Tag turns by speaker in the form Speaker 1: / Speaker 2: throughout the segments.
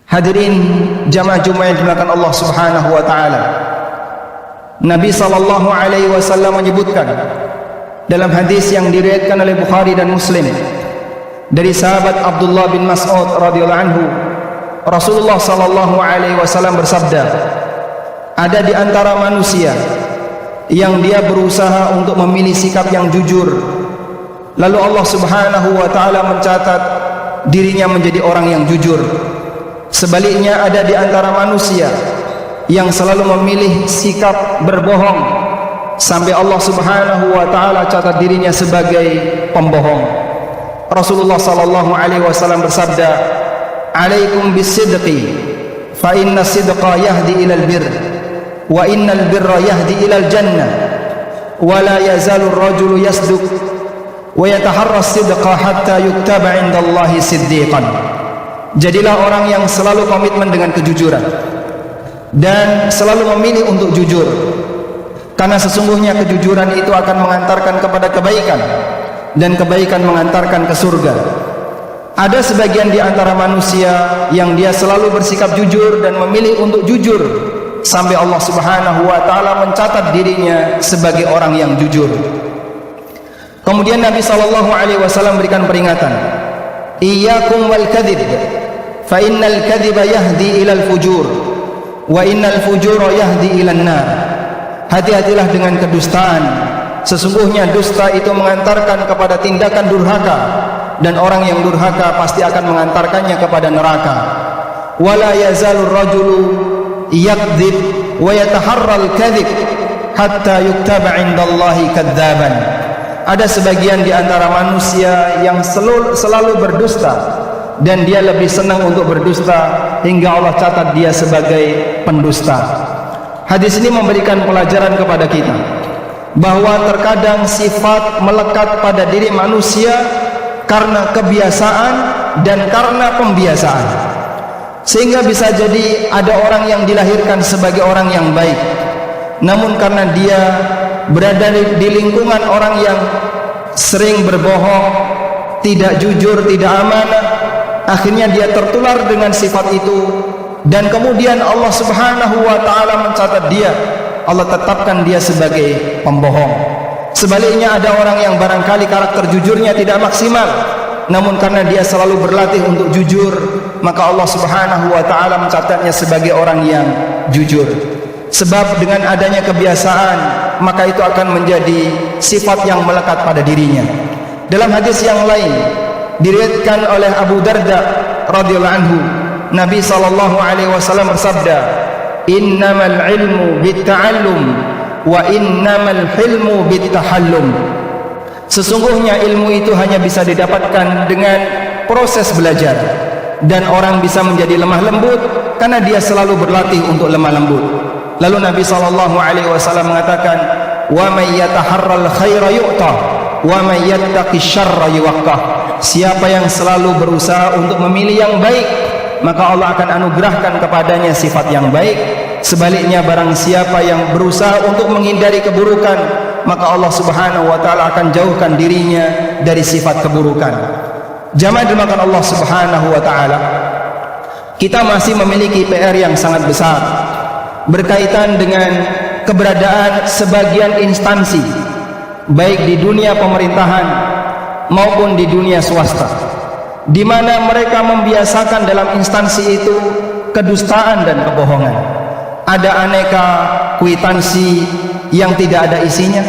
Speaker 1: Hadirin jamaah Jumat yang dimuliakan Allah Subhanahu wa taala. Nabi sallallahu alaihi wasallam menyebutkan dalam hadis yang diriwayatkan oleh Bukhari dan Muslim dari sahabat Abdullah bin Mas'ud radhiyallahu anhu, Rasulullah sallallahu alaihi wasallam bersabda, ada di antara manusia yang dia berusaha untuk memilih sikap yang jujur, lalu Allah Subhanahu wa taala mencatat dirinya menjadi orang yang jujur. Sebaliknya ada di antara manusia yang selalu memilih sikap berbohong, sampai Allah Subhanahu wa taala catat dirinya sebagai pembohong. Rasulullah sallallahu alaihi wasallam bersabda, "Alaikum bis-sidqi, fa inna sidqa yahdi ilal birr, wa innal birra yahdi ilal jannah, wa la yazalu ar-rajulu yasduq wa yataharra as-sidqa hatta yuktaba 'indallahi siddiqan." Jadilah orang yang selalu komitmen dengan kejujuran dan selalu memilih untuk jujur, karena sesungguhnya kejujuran itu akan mengantarkan kepada kebaikan dan kebaikan mengantarkan ke surga. Ada sebagian di antara manusia yang dia selalu bersikap jujur dan memilih untuk jujur sampai Allah Subhanahu wa taala mencatat dirinya sebagai orang yang jujur. Kemudian Nabi sallallahu alaihi wasallam berikan peringatan, "Iyyakum wal kadhib, fa innal kadhiba yahdi ilal fujur, wa innal fujura yahdi ilan nar." Hati-hatilah dengan kedustaan, sesungguhnya dusta itu mengantarkan kepada tindakan durhaka, dan orang yang durhaka pasti akan mengantarkannya kepada neraka. Wala yazalur rajulu yakdzib wa yataharral kadhib hatta yuktaba 'indallahi kadzaban. Ada sebagian di antara manusia yang selalu berdusta, dan dia lebih senang untuk berdusta hingga Allah catat dia sebagai pendusta. Hadis ini memberikan pelajaran kepada kita bahwa terkadang sifat melekat pada diri manusia karena kebiasaan dan karena pembiasaan, sehingga bisa jadi ada orang yang dilahirkan sebagai orang yang baik, namun karena dia berada di lingkungan orang yang sering berbohong, tidak jujur, tidak amanah, akhirnya dia tertular dengan sifat itu, dan kemudian Allah Subhanahu wa taala mencatat dia, Allah tetapkan dia sebagai pembohong. Sebaliknya ada orang yang barangkali karakter jujurnya tidak maksimal, namun karena dia selalu berlatih untuk jujur, maka Allah Subhanahu wa taala mencatatnya sebagai orang yang jujur. Sebab dengan adanya kebiasaan, maka itu akan menjadi sifat yang melekat pada dirinya. Dalam hadis yang lain diriwayatkan oleh Abu Darda radhiyallahu anhu, Nabi sallallahu alaihi wasallam bersabda, "Innamal ilmu bitta'allum wa innamal hilmu bittahallum." Sesungguhnya ilmu itu hanya bisa didapatkan dengan proses belajar, dan orang bisa menjadi lemah lembut karena dia selalu berlatih untuk lemah lembut. Lalu Nabi sallallahu alaihi wasallam mengatakan, "Wa may yataharral khaira yu'ta, wa may yattaqi syarra yuwaqqah." Siapa yang selalu berusaha untuk memilih yang baik, maka Allah akan anugerahkan kepadanya sifat yang baik. Sebaliknya barang siapa yang berusaha untuk menghindari keburukan, maka Allah Subhanahu wa taala akan jauhkan dirinya dari sifat keburukan. Jamaah dimakan Allah Subhanahu wa taala, kita masih memiliki PR yang sangat besar berkaitan dengan keberadaan sebagian instansi, baik di dunia pemerintahan maupun di dunia swasta, di mana mereka membiasakan dalam instansi itu kedustaan dan kebohongan. Ada aneka kwitansi yang tidak ada isinya,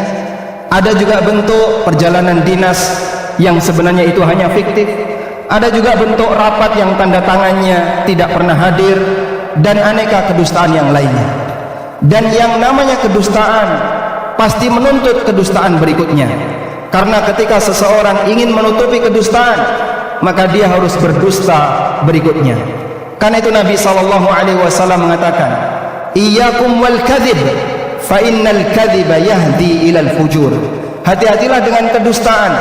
Speaker 1: ada juga bentuk perjalanan dinas yang sebenarnya itu hanya fiktif, ada juga bentuk rapat yang tanda tangannya tidak pernah hadir, dan aneka kedustaan yang lainnya. Dan yang namanya kedustaan pasti menuntut kedustaan berikutnya, karena ketika seseorang ingin menutupi kedustaan, maka dia harus berdusta berikutnya. Karena itu Nabi sallallahu alaihi wasallam mengatakan, "Iyyakum wal kadhib, fa innal kadhiba yahdi ilal fujur." Hati-hatilah dengan kedustaan,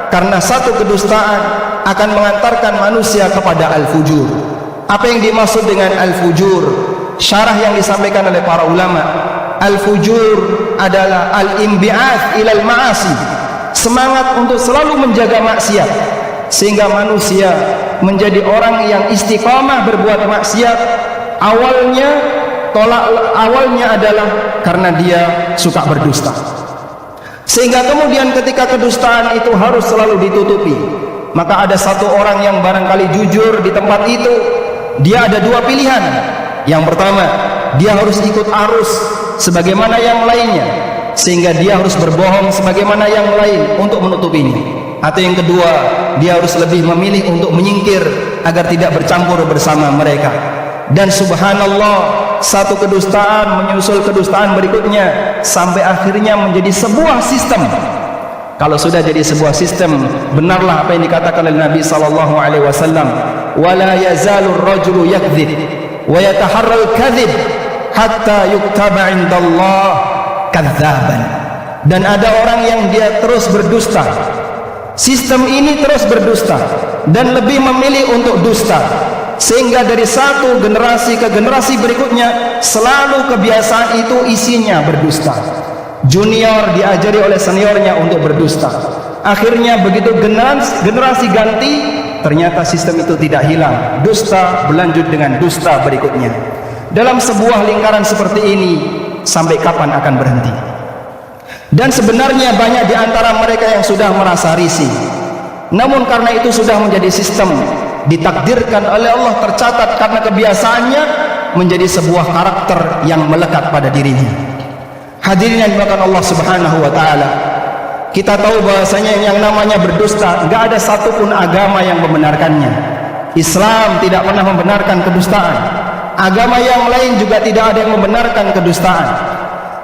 Speaker 1: karena satu kedustaan akan mengantarkan manusia kepada al-fujur. Apa yang dimaksud dengan al-fujur? Syarah yang disampaikan oleh para ulama, al-fujur adalah al-imbi'ath ilal ma'asi, semangat untuk selalu menjaga maksiat, sehingga manusia menjadi orang yang istiqamah berbuat maksiat, awalnya adalah karena dia suka berdusta. Sehingga kemudian ketika kedustaan itu harus selalu ditutupi, maka ada satu orang yang barangkali jujur di tempat itu, dia ada dua pilihan. Yang pertama, dia harus ikut arus sebagaimana yang lainnya, sehingga dia harus berbohong sebagaimana yang lain untuk menutupinya. Atau yang kedua, dia harus lebih memilih untuk menyingkir agar tidak bercampur bersama mereka. Dan subhanallah, satu kedustaan menyusul kedustaan berikutnya sampai akhirnya menjadi sebuah sistem. Kalau sudah jadi sebuah sistem, benarlah apa yang dikatakan oleh Nabi sallallahu alaihi wasallam, "Wala yazalu ar-rajulu yakdzib wa yataharra al-kadzib hatta yuktaba 'indallah kadzdzaban." Dan ada orang yang dia terus berdusta. Sistem ini terus berdusta dan lebih memilih untuk dusta, sehingga dari satu generasi ke generasi berikutnya selalu kebiasaan itu isinya berdusta. Junior diajari oleh seniornya untuk berdusta. Akhirnya begitu generasi ganti, ternyata sistem itu tidak hilang. Dusta berlanjut dengan dusta berikutnya. Dalam sebuah lingkaran seperti ini, sampai kapan akan berhenti? Dan sebenarnya banyak di antara mereka yang sudah merasa risih. Namun karena itu sudah menjadi sistem, ditakdirkan oleh Allah, tercatat karena kebiasaannya menjadi sebuah karakter yang melekat pada dirinya. Hadirin yang dimuliakan Allah Subhanahu wa taala, kita tahu bahwasanya yang namanya berdusta enggak ada satupun agama yang membenarkannya. Islam tidak pernah membenarkan kedustaan. Agama yang lain juga tidak ada yang membenarkan kedustaan.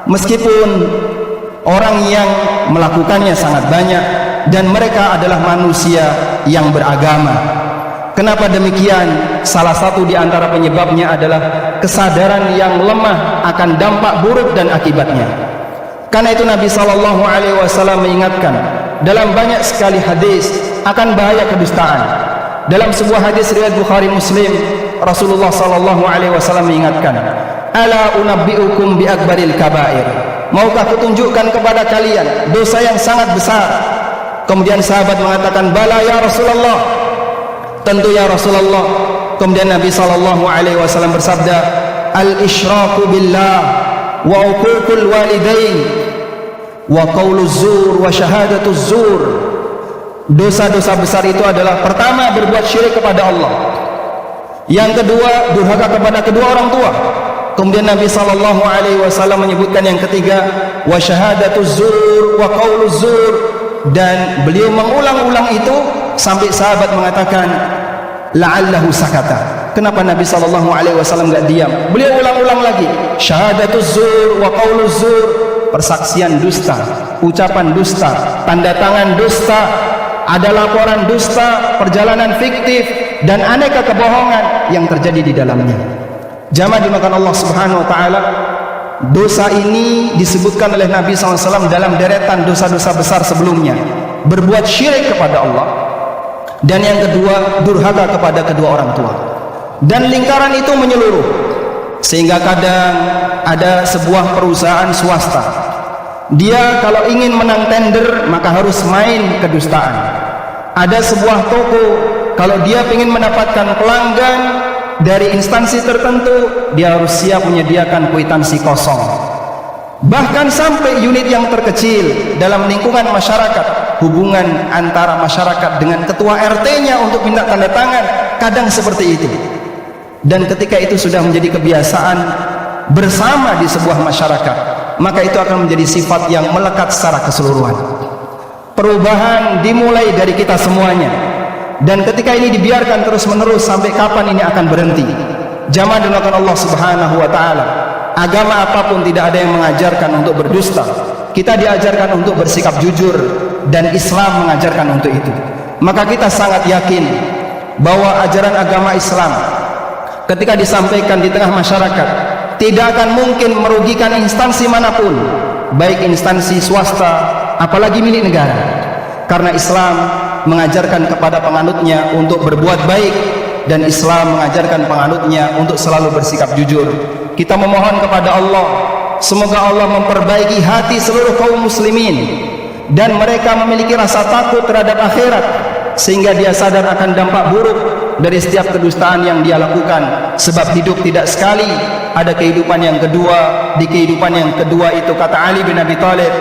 Speaker 1: Meskipun orang yang melakukannya sangat banyak dan mereka adalah manusia yang beragama. Kenapa demikian? Salah satu di antara penyebabnya adalah kesadaran yang lemah akan dampak buruk dan akibatnya. Karena itu Nabi sallallahu alaihi wasallam mengingatkan dalam banyak sekali hadis akan bahaya kedustaan. Dalam sebuah hadis riwayat Bukhari Muslim, Rasulullah sallallahu alaihi wasallam mengingatkan, "Ala unabbiukum bi akbaril kabair." Maukah kutunjukkan kepada kalian dosa yang sangat besar? Kemudian sahabat mengatakan, "Bala ya Rasulullah." Tentu ya Rasulullah. Kemudian Nabi sallallahu alaihi wasallam bersabda, "Al-isyraku billah wa uququl walidain wa qauluz zur wa syahadatuz zur." Dosa-dosa besar itu adalah pertama berbuat syirik kepada Allah. Yang kedua durhaka kepada kedua orang tua. Kemudian Nabi sallallahu alaihi wasallam menyebutkan yang ketiga, wa syahadatuz zur wa qauluz zur, dan beliau mengulang-ulang itu sampai sahabat mengatakan la'allahu sakata. Kenapa Nabi sallallahu alaihi wasallam enggak diam? Beliau ulang-ulang lagi, syahadatuz zur wa qauluz zur, persaksian dusta, ucapan dusta, tanda tangan dusta, ada laporan dusta, perjalanan fiktif, dan aneka kebohongan yang terjadi di dalamnya. Jamaah dimakan Allah Subhanahu wa taala, dosa ini disebutkan oleh Nabi SAW dalam deretan dosa-dosa besar sebelumnya. Berbuat syirik kepada Allah, dan yang kedua durhaka kepada kedua orang tua. Dan lingkaran itu menyeluruh, sehingga kadang ada sebuah perusahaan swasta, dia kalau ingin menang tender maka harus main kedustaan. Ada sebuah toko, kalau dia ingin mendapatkan pelanggan dari instansi tertentu, dia harus siap menyediakan kwitansi kosong. Bahkan sampai unit yang terkecil dalam lingkungan masyarakat, hubungan antara masyarakat dengan ketua RT-nya untuk minta tanda tangan, kadang seperti itu. Dan ketika itu sudah menjadi kebiasaan bersama di sebuah masyarakat, maka itu akan menjadi sifat yang melekat secara keseluruhan. Perubahan dimulai dari kita semuanya. Dan ketika ini dibiarkan terus menerus, sampai kapan ini akan berhenti? Jamaah dimuliakan Allah Subhanahu wa taala, agama apapun tidak ada yang mengajarkan untuk berdusta. Kita diajarkan untuk bersikap jujur, dan Islam mengajarkan untuk itu. Maka kita sangat yakin bahwa ajaran agama Islam ketika disampaikan di tengah masyarakat tidak akan mungkin merugikan instansi manapun, baik instansi swasta apalagi milik negara. Karena Islam mengajarkan kepada penganutnya untuk berbuat baik, dan Islam mengajarkan penganutnya untuk selalu bersikap jujur. Kita memohon kepada Allah, semoga Allah memperbaiki hati seluruh kaum muslimin, dan mereka memiliki rasa takut terhadap akhirat, sehingga dia sadar akan dampak buruk dari setiap kedustaan yang dia lakukan. Sebab hidup tidak sekali, ada kehidupan yang kedua. Di kehidupan yang kedua itu, kata Ali bin Abi Thalib,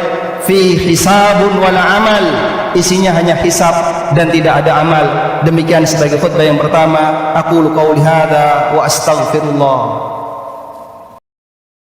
Speaker 1: fi hisabun wala amal, isinya hanya hisab dan tidak ada amal. Demikian sebagai khutbah yang pertama. Aqulu qauli hadza wa astaghfirullah.